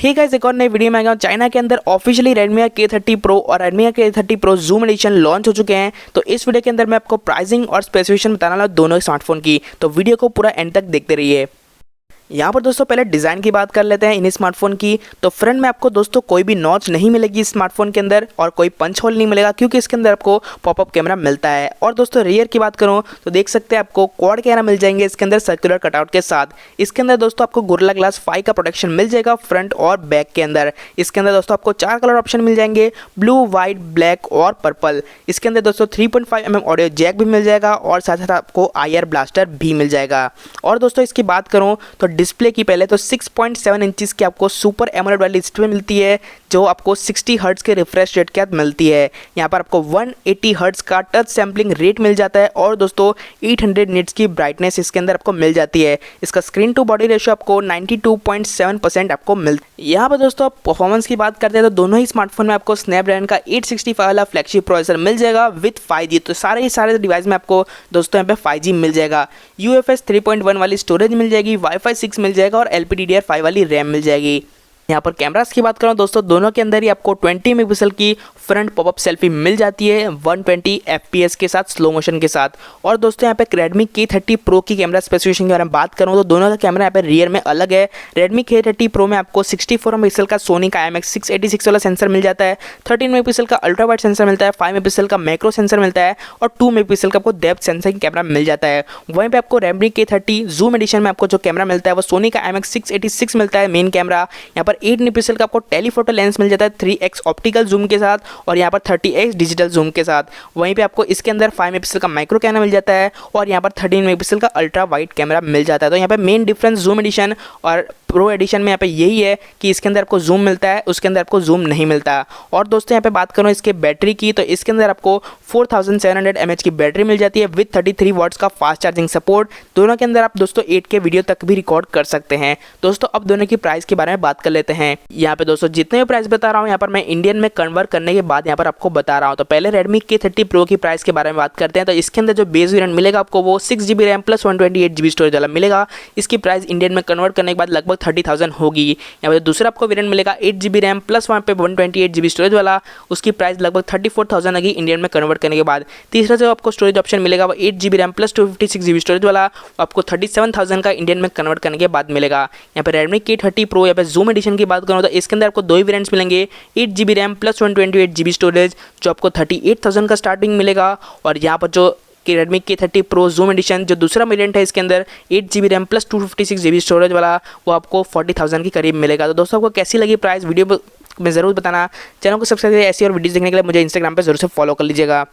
Hey guys, एक और नई वीडियो में आ गया हूं। चाइना के अंदर ऑफिशियली Redmi K30 Pro और Redmi K30 Pro Zoom edition launch हो चुके हैं। तो इस वीडियो के अंदर मैं आपको प्राइसिंग और स्पेसिफिकेशन बताने वाला हूं दोनों स्मार्टफोन की। तो वीडियो को पूरा एंड तक देखते रहिए। यहाँ पर दोस्तों पहले डिज़ाइन की बात कर लेते हैं इन स्मार्टफोन की। तो फ्रंट में आपको दोस्तों कोई भी नॉच नहीं मिलेगी इस स्मार्टफोन के अंदर और कोई पंच होल नहीं मिलेगा, क्योंकि इसके अंदर आपको पॉपअप कैमरा मिलता है। और दोस्तों रियर की बात करूँ तो देख सकते हैं आपको क्वाड कैमरा मिल जाएंगे इसके अंदर सर्कुलर कटआउट के साथ। इसके अंदर दोस्तों आपको गोरिल्ला ग्लास 5 का प्रोटेक्शन मिल जाएगा फ्रंट और बैक के अंदर। इसके अंदर दोस्तों आपको 4 कलर ऑप्शन मिल जाएंगे, ब्लू, वाइट, ब्लैक और पर्पल। इसके अंदर दोस्तों 3.5 mm ऑडियो जैक भी मिल जाएगा और साथ साथ आपको IR ब्लास्टर भी मिल जाएगा। और दोस्तों इसकी बात करूँ तो डिस्प्ले की पहले तो 6.7 इंचेस की आपको सुपर एमोलेड वाली डिस्प्ले मिलती है, जो आपको 60 हर्ट्ज के रिफ्रेश रेट के साथ मिलती है। यहाँ पर आपको 180 हर्ट्ज का टच सैम्पलिंग रेट मिल जाता है और दोस्तों 800 निट्स की ब्राइटनेस इसके अंदर आपको मिल जाती है। इसका स्क्रीन टू बॉडी रेशियो आपको 92.7% आपको मिलता है। यहाँ पर दोस्तों परफॉर्मेंस की बात करते हैं तो दोनों ही स्मार्टफोन में आपको स्नैपड्रैगन का 865 वाला फ्लैगशिप प्रोसेसर मिल जाएगा विद 5G। तो सारे डिवाइस में आपको दोस्तों यहाँ पे 5G मिल जाएगा। UFS 3.1 वाली स्टोरेज मिल जाएगी, Wi-Fi 6 मिल जाएगा और LPDDR5 वाली रैम मिल जाएगी। यहाँ पर कैमरास की बात करूँ दोस्तों दोनों के अंदर ही आपको 20 मेगापिक्सल की फ्रंट पॉपअप सेल्फी मिल जाती है 120 FPS के साथ, स्लो मोशन के साथ। और दोस्तों यहाँ पे Redmi K30 Pro की कैमरा स्पेसिफिकेशन के बारे में बात करूँ तो दोनों का कैमरा यहाँ पे रियर में अलग है। Redmi K30 Pro में आपको 64 मेगापिक्सल का सोनी का IMX686 वाला सेंसर मिल जाता है, 13 मेगापिक्सल का अल्ट्रा वाइड सेंसर मिलता है, 5 मेगापिक्सल का मैक्रो सेंसर मिलता है और 2 मेगापिक्सल का आपको डेप्थ सेंसर कैमरा मिल जाता है। वहीं पे आपको Redmi K30 Zoom एडिशन में आपको जो कैमरा मिलता है वो सोनी का IMX686 मिलता है मेन कैमरा। यहाँ पर 8 मेगापिक्सल का आपको टेलीफोटो लेंस मिल जाता है 3x ऑप्टिकल जूम के साथ और यहाँ पर 30x डिजिटल जूम के साथ। वहीं पे आपको इसके अंदर 5 मेगापिक्सल का माइक्रो कैमरा मिल जाता है और यहाँ पर 13 मेगापिक्सल का अल्ट्रा वाइड कैमरा मिल जाता है। तो यहाँ पे मेन डिफरेंस जूम एडिशन और प्रो एडिशन में यहाँ पे यही है कि इसके अंदर आपको जूम मिलता है, उसके अंदर आपको जूम नहीं मिलता। और दोस्तों यहाँ पे बात करूँ इसके बैटरी की तो इसके अंदर आपको 4700 mAh की बैटरी मिल जाती है विद 33 वॉट्स का फास्ट चार्जिंग सपोर्ट। दोनों के अंदर आप दोस्तों 8K वीडियो तक भी रिकॉर्ड कर सकते हैं। दोस्तों अब दोनों की प्राइस के बारे में बात कर लेते हैं। यहाँ पे दोस्तों जितने भी प्राइस बता रहा हूँ यहाँ पर मैं इंडियन में कन्वर्ट करने के बाद यहाँ पर आपको बता रहा हूँ। तो पहले Redmi K30 Pro की प्राइस के बारे में बात करते हैं। तो इसके अंदर जो बेस वेरिएंट मिलेगा आपको वो 6GB RAM plus 128GB storage वाला मिलेगा। इसकी प्राइस इंडियन में कन्वर्ट करने के बाद लगभग 30,000 होगी। यहाँ पर दूसरा आपको वेरिएंट मिलेगा 8GB रैम प्लस वहाँ पे 128GB स्टोरेज वाला, उसकी प्राइस लगभग 34,000 होगी इंडियन में कन्वर्ट करने के बाद। तीसरा जो आपको स्टोरेज ऑप्शन मिलेगा वो 8GB RAM plus 256GB storage वाला, आपको 37,000 का इंडियन में कन्वर्ट करने के बाद मिलेगा। यहाँ पर Redmi K30 Pro यहाँ पे जूम एडिशन की बात करूँ तो इसके अंदर आपको दो ही वेरिएंट्स मिलेंगे, 8GB RAM plus 128GB storage जो आपको 38,000 का स्टार्टिंग मिलेगा। और यहाँ पर जो कि Redmi K30 Pro Zoom addition जो दूसरा वेरिएंट है इसके अंदर 8GB RAM plus 256GB storage वाला, वो आपको 40,000 के करीब मिलेगा। तो दोस्तों आपको कैसी लगी प्राइस वीडियो में ज़रूर बताना। चैनल को सब्सक्राइब करिए ऐसी और वीडियोस देखने के लिए मुझे इंस्टाग्राम पे ज़रूर से फॉलो कर लीजिएगा।